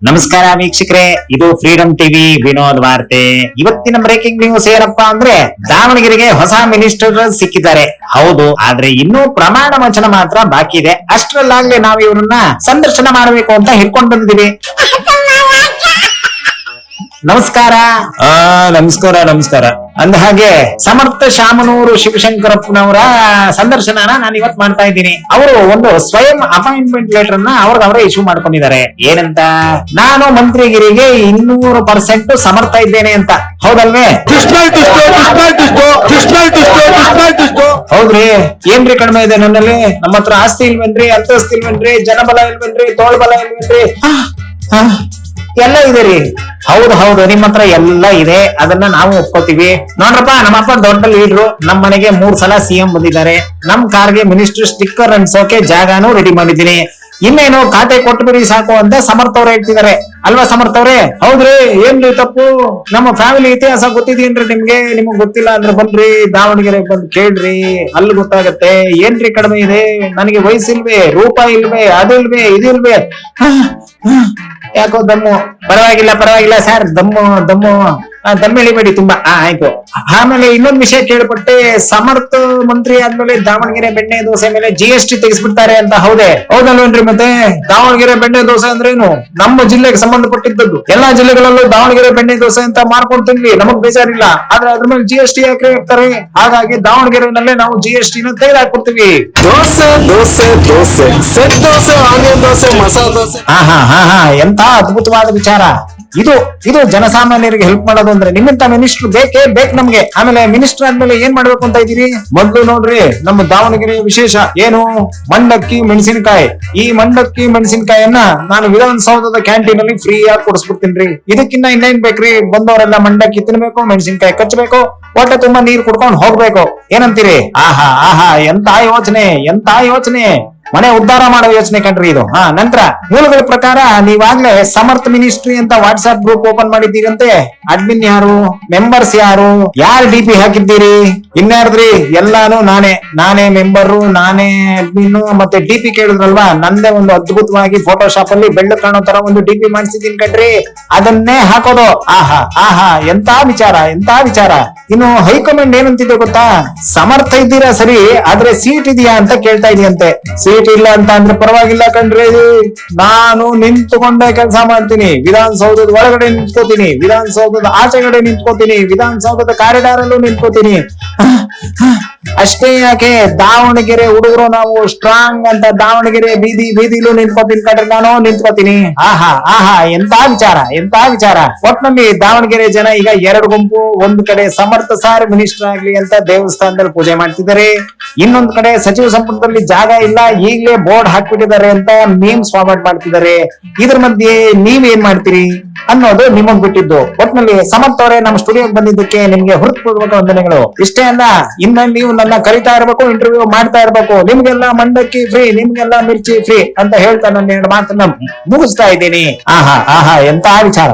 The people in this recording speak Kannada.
ನಮಸ್ಕಾರ ವೀಕ್ಷಕರೇ, ಇದು ಫ್ರೀಡಂ ಟಿವಿ ವಿನೋದ್ ವಾರ್ತೆ. ಇವತ್ತಿನ ಬ್ರೇಕಿಂಗ್ ನ್ಯೂಸ್ ಏನಪ್ಪಾ ಅಂದ್ರೆ, ದಾವಣಗೆರೆಗೆ ಹೊಸ ಮಿನಿಸ್ಟರ್ ಸಿಕ್ಕಿದ್ದಾರೆ. ಹೌದು, ಆದ್ರೆ ಇನ್ನೂ ಪ್ರಮಾಣ ವಚನ ಮಾತ್ರ ಬಾಕಿ ಇದೆ. ಅಷ್ಟರಲ್ಲಾಗ್ಲೇ ನಾವು ಇವ್ರನ್ನ ಸಂದರ್ಶನ ಮಾಡಬೇಕು ಅಂತ ಹಿಡ್ಕೊಂಡು ಬಂದಿದೀವಿ. ನಮಸ್ಕಾರ. ನಮಸ್ಕಾರ. ಅಂದ ಹಾಗೆ ಸಮರ್ಥ ಶಾಮನೂರು ಶಿವಶಂಕರಪ್ಪನವರ ಸಂದರ್ಶನನ ನಾನು ಇವತ್ತು ಮಾಡ್ತಾ ಇದ್ದೀನಿ. ಅವರು ಒಂದು ಸ್ವಯಂ ಅಪಾಯಿಂಟ್ಮೆಂಟ್ ಲೆಟರ್ ಅನ್ನ ಅವರೇ ಇಶ್ಯೂ ಮಾಡ್ಕೊಂಡಿದ್ದಾರೆ. ಏನಂತ, ನಾನು ಮಂತ್ರಿಗಿರಿಗೆ 200% ಸಮರ್ಥ ಇದ್ದೇನೆ ಅಂತ. ಹೌದಲ್ವೇ? ಹೌದ್ರಿ. ಏನ್ರಿ ಕಡಿಮೆ ಇದೆ ನನ್ನಲ್ಲಿ? ನಮ್ಮ ಹತ್ರ ಆಸ್ತಿ ಇಲ್ವೇನ್ರಿ, ಅಂತಸ್ತಿ ಇಲ್ವೇನ್ರಿ, ಜನಬಲ ಇಲ್ವೇನ್ರಿ, ತೋಳ್ಬಲ ಇಲ್ವೇನ್ರಿ? ಎಲ್ಲ ಇದೆ ರೀ. ಹೌದು, ನಿಮ್ಮ ಹತ್ರ ಎಲ್ಲ ಇದೆ. ಅದನ್ನ ನಾವು ಒಪ್ಕೋತೀವಿ. ನೋಡ್ರಪ್ಪ, ನಮ್ಮಪ್ಪ ದೊಡ್ಡ ಲೀಡ್ರು. ನಮ್ ಮನೆಗೆ 3 ಸಲ ಸಿಎಂ ಬಂದಿದ್ದಾರೆ. ನಮ್ ಕಾರ್ಗೆ ಮಿನಿಸ್ಟರ್ ಸ್ಟಿಕ್ಕರ್ ಅಂಟಿಸೋಕೆ ಜಾಗಾನು ರೆಡಿ ಮಾಡಿದೀನಿ. ಇನ್ನೇನು ಖಾತೆ ಕೊಟ್ಬಿಡಿ ಸಾಕು ಅಂತ ಸಮರ್ಥ ಅವ್ರು ಹೇಳ್ತಿದ್ದಾರೆ. ಅಲ್ವಾ ಸಮರ್ಥ ಅವ್ರೆ? ಹೌದ್ರಿ. ಏನ್ರಿ ತಪ್ಪು? ನಮ್ಮ ಫ್ಯಾಮಿಲಿ ಇತಿಹಾಸ ಗೊತ್ತಿದೀನ್ರಿ ನಿಮ್ಗೆ. ನಿಮಗ್ ಗೊತ್ತಿಲ್ಲ ಅಂದ್ರೆ ಬನ್ರಿ, ದಾವಣಗೆರೆ ಬಂದು ಕೇಳ್ರಿ, ಅಲ್ಲಿ ಗೊತ್ತಾಗತ್ತೆ. ಏನ್ರಿ ಕಡಿಮೆ ಇದೆ? ನನಗೆ ವಯಸ್ಸಿಲ್ವೇ, ರೂಪ ಇಲ್ವೇ, ಅದಿಲ್ವೇ, ಇದಿಲ್ವೇ? ಯಾಕೋ ದಮ್ಮು. ಪರವಾಗಿಲ್ಲ ಸರ್, ದಮ್ಮು ಎಳಿಬೇಡಿ ತುಂಬಾ. ಆಯ್ತು. ಆಮೇಲೆ ಇನ್ನೊಂದು ವಿಷಯ ಕೇಳ್ಪಟ್ಟೆ, ಸಮರ್ಥ ಮಂತ್ರಿ ಆದ್ಮೇಲೆ ದಾವಣಗೆರೆ ಬೆಣ್ಣೆ ದೋಸೆ ಮೇಲೆ GST ತೆಗೆಸ್ಬಿಡ್ತಾರೆ ಅಂತ. ಹೌದಲ್ವೇನ್ರಿ? ಮತ್ತೆ ದಾವಣಗೆರೆ ಬೆಣ್ಣೆ ದೋಸೆ ಅಂದ್ರೇನು? ನಮ್ಮ ಜಿಲ್ಲೆಗೆ ಸಂಬಂಧಪಟ್ಟಿದ್ದದ್ದು. ಎಲ್ಲಾ ಜಿಲ್ಲೆಗಳಲ್ಲೂ ದಾವಣಗೆರೆ ಬೆಣ್ಣೆ ದೋಸೆ ಅಂತ ಮಾಡ್ಕೊಡ್ತೀವಿ, ನಮಗ್ ಬೇಜಾರಿಲ್ಲ. ಆದ್ರೆ ಅದ್ರ ಮೇಲೆ GST ಯಾಕೆ ಹಾಕ್ತಾರೆ? ಹಾಗಾಗಿ ದಾವಣಗೆರೆನಲ್ಲೇ ನಾವು GST ನ ತೆಗೆದು ಹಾಕ್ಬಿಡ್ತೀವಿ. Dosa set dosa, onion dosa, masala dosa. ಹಾ ಎಂತ ಅದ್ಭುತವಾದ ವಿಚಾರ ಇದು ಜನಸಾಮಾನ್ಯರಿಗೆ ಹೆಲ್ಪ್ ಮಾಡೋದು ಅಂದ್ರೆ ನಿಮ್ಮಂತ ಮಿನಿಸ್ಟರ್ ಬೇಕು ನಮ್ಗೆ. ಆಮೇಲೆ ಮಿನಿಸ್ಟರ್ ಆದ್ಮೇಲೆ ಏನ್ ಮಾಡ್ಬೇಕು ಅಂತ ಇದೀರಿ? ಮೊದ್ಲು ನೋಡ್ರಿ, ನಮ್ಮ ದಾವಣಗೆರೆ ವಿಶೇಷ ಏನು? ಮಂಡಕ್ಕಿ ಮೆಣಸಿನಕಾಯಿ. ಈ ಮಂಡಕ್ಕಿ ಮೆಣಸಿನಕಾಯಿಯನ್ನ ನಾನು ವಿಧಾನಸೌಧದ ಕ್ಯಾಂಟೀನ್ ಅಲ್ಲಿ ಫ್ರೀ ಆಗಿ ಕೊಡಿಸ್ಬಿಡ್ತೀನಿ. ಇದಕ್ಕಿನ್ನ ಇನ್ನೇನ್ ಬೇಕ್ರಿ? ಬಂದವರೆಲ್ಲ ಮಂಡಕ್ಕಿ ತಿನ್ಬೇಕು, ಮೆಣಸಿನಕಾಯಿ ಕಚ್ಚಬೇಕು, ಹೊಟ್ಟೆ ತುಂಬಾ ನೀರ್ ಕುಡ್ಕೊಂಡು ಹೋಗ್ಬೇಕು. ಏನಂತೀರಿ? ಆಹಾ ಎಂತ ಯೋಚನೆ. ಮನೆ ಉದ್ಧಾರ ಮಾಡೋ ಯೋಚನೆ ಕಣ್ರಿ ಇದು. ನಂತರ ಮೂಲಗಳ ಪ್ರಕಾರ ನೀವಾಗ್ಲೇ ಸಮರ್ಥ ಮಿನಿಸ್ಟ್ರಿ ಅಂತ ವಾಟ್ಸ್ಆಪ್ ಗ್ರೂಪ್ ಓಪನ್ ಮಾಡಿದ್ದೀರಂತೆ. ಅಡ್ಮಿನ್ ಯಾರು? ಮೆಂಬರ್ಸ್ ಯಾರು DP ಹಾಕಿದ್ದೀರಿ? ಇನ್ಯಾರ್ದ್ರಿ? ಎಲ್ಲಾನು ನಾನೇ ಮೆಂಬರು, ನಾನೇ ಅಡ್ಮಿನ್. ಮತ್ತೆ DP ಕೇಳಿದ್ರಲ್ವಾ, ನಂದೇ ಒಂದು ಅದ್ಭುತವಾಗಿ ಫೋಟೋಶಾಪ್ ಅಲ್ಲಿ ಬೆಳ್ಳ ಕಾಣೋ ತರ ಒಂದು DP ಮಾಡಿಸಿದೀನಿ ಕಣ್ರಿ. ಅದನ್ನೇ ಹಾಕೋದು. ಆಹಾ ಎಂತ ವಿಚಾರ. ಇನ್ನು ಹೈಕಮಾಂಡ್ ಏನಂತಿದೆ ಗೊತ್ತಾ? ಸಮರ್ಥ ಇದ್ದೀರಾ ಸರಿ, ಆದ್ರೆ ಸೀಟ್ ಇದೆಯಾ ಅಂತ ಕೇಳ್ತಾ ಇದೆಯಂತೆ. ಸೀಟ್ ಇಲ್ಲ ಅಂತ ಅಂದ್ರೆ ಪರವಾಗಿಲ್ಲ ಕಣ್ರಿ, ನಾನು ನಿಂತುಕೊಂಡೇ ಕೆಲಸ ಮಾಡ್ತೀನಿ. ವಿಧಾನಸೌಧದ ಒಳಗಡೆ ನಿಂತ್ಕೋತೀನಿ, ವಿಧಾನಸೌಧದ ಆಚೆಗಡೆ ನಿಂತ್ಕೋತೀನಿ, ವಿಧಾನಸೌಧದ ಕಾರಿಡಾರ್ ಅಲ್ಲೂ ನಿಂತ್ಕೋತೀನಿ. ಅಷ್ಟೇ ಯಾಕೆ, ದಾವಣಗೆರೆ ಹುಡುಗರು ನಾವು ಸ್ಟ್ರಾಂಗ್ ಅಂತ ದಾವಣಗೆರೆ ಬೀದಿಲೂ ನಿಂತ್ಕೋತೀನಿ ಕಣ್ರಿ, ನಾನು ನಿಂತ್ಕೋತೀನಿ. ಆಹಾ ಎಂತ ವಿಚಾರ. ಒಟ್ನಲ್ಲಿ ದಾವಣಗೆರೆ ಜನ ಈಗ 2 ಗುಂಪು. ಒಂದ್ ಕಡೆ ಸಮರ್ಥ ಸಾರ್ ಮಿನಿಸ್ಟರ್ ಆಗ್ಲಿ ಅಂತ ದೇವಸ್ಥಾನದಲ್ಲಿ ಪೂಜೆ ಮಾಡ್ತಿದ್ದಾರೆ. ಇನ್ನೊಂದ್ ಕಡೆ ಸಚಿವ ಸಂಪುಟದಲ್ಲಿ ಜಾಗ ಇಲ್ಲ, ಈಗಲೇ ಬೋರ್ಡ್ ಹಾಕ್ಬಿಟ್ಟಿದ್ದಾರೆ ಅಂತ ಮೀಮ್ಸ್ ಫಾರ್ವರ್ಡ್ ಮಾಡ್ತಿದ್ದಾರೆ. ಇದ್ರ ಮಧ್ಯೆ ನೀವೇನ್ ಮಾಡ್ತೀರಿ ಅನ್ನೋದು ನಿಮಗ್ ಬಿಟ್ಟಿದ್ದು. ಒಟ್ನಲ್ಲಿ ಸಮರ್ಥ ಅವರೇ, ನಮ್ಮ ಸ್ಟುಡಿಯೋಗೆ ಬಂದಿದ್ದಕ್ಕೆ ನಿಮ್ಗೆ ಹೃತ್ಪೂರ್ವಕ ವಂದನೆಗಳು. ಇಷ್ಟೇ ಅಲ್ಲ, ಇನ್ನ ನೀವು ನನ್ನ ಕರಿತಾ ಇರ್ಬೇಕು, ಇಂಟರ್ವ್ಯೂ ಮಾಡ್ತಾ ಇರ್ಬೇಕು. ನಿಮ್ಗೆಲ್ಲ ಮಂಡಕ್ಕಿ ಫ್ರೀ, ನಿಮ್ಗೆಲ್ಲ ಮಿರ್ಚಿ ಫ್ರೀ ಅಂತ ಹೇಳ್ತಾ ನನ್ನ 2 ಮಾತನ್ನ ಮುಗಿಸ್ತಾ ಇದ್ದೀನಿ. ಆಹಾ ಎಂತ ವಿಚಾರ.